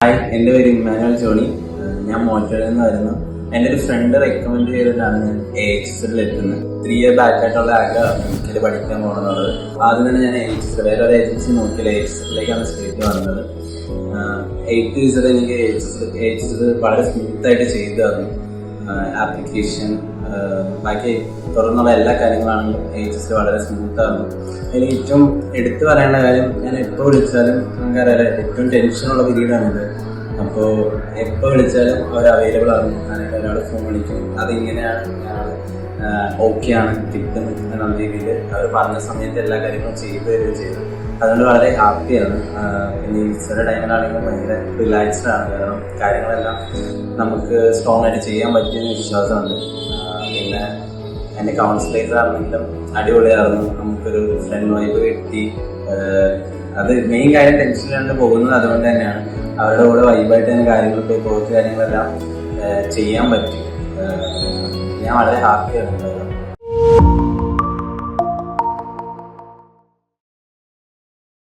Hi, എൻ്റെ പേര് Emmanuel Johnny. ഞാൻ മോട്ടോയിൽ നിന്ന് വരുന്നു. എൻ്റെ ഒരു ഫ്രണ്ട് റെക്കമെൻഡ് ചെയ്തിട്ടാണ് ഞാൻ AHSൽ എത്തുന്നത്. 3 year ബാക്കായിട്ടുള്ള ആഗ്രഹമാണ് എനിക്കിത് പഠിക്കാൻ പോകണമെന്നുള്ളത്. ആദ്യം തന്നെ ഞാൻ AHS വേറെ ഒരു ഏജൻസി നോക്കിയില്ല, AHSലേക്കാണ് സ്റ്റേറ്റ് വന്നത്. 8 വീസർ എനിക്ക് AHS വളരെ സ്മൂത്തായിട്ട് ചെയ്തു തന്നു. ആപ്ലിക്കേഷൻ ബാക്കി തുടർന്നുള്ള എല്ലാ കാര്യങ്ങളാണെങ്കിലും AHS വളരെ സ്മൂത്താണ്. അതിൽ ഏറ്റവും എടുത്തു പറയാനുള്ള കാര്യം, ഞാൻ എപ്പോൾ വിളിച്ചാലും നമുക്കറിയാം ഏറ്റവും ടെൻഷനുള്ള പീരീഡാണിത്. അപ്പോൾ എപ്പോൾ വിളിച്ചാലും അവർ അവൈലബിൾ ആണ്. ഒരാൾ ഫോൺ വിളിക്കും, അതിങ്ങനെയാണ് ഓക്കെ ആണ് കിട്ടും എന്നുള്ള രീതിയിൽ അവർ പറഞ്ഞ സമയത്ത് എല്ലാ കാര്യങ്ങളും ചെയ്തു തരികയും ചെയ്തു. അതുകൊണ്ട് വളരെ ഹാപ്പിയാണ്. പിന്നെ ഈസ്റ്ററുടെ ടൈമിലാണെങ്കിലും ഭയങ്കര റിലാക്സ്ഡ് ആണ്. കാരണം കാര്യങ്ങളെല്ലാം നമുക്ക് സ്ട്രോങ് ആയിട്ട് ചെയ്യാൻ പറ്റിയെന്ന് വിശ്വാസമുണ്ട്. പിന്നെ എൻ്റെ കൗൺസിലേഴ്സ് ആണെങ്കിലും അടിപൊളിയായിരുന്നു. നമുക്കൊരു ഫ്രണ്ട് വൈബ് കിട്ടി. അത് മെയിൻ കാര്യം ടെൻഷനിലാണ് പോകുന്നത്. അതുകൊണ്ട് തന്നെയാണ് അവരുടെ കൂടെ വൈബായിട്ട് തന്നെ കാര്യങ്ങൾ പോയി കാര്യങ്ങളെല്ലാം ചെയ്യാൻ പറ്റി. ഞാൻ വളരെ ഹാപ്പിയാണ്.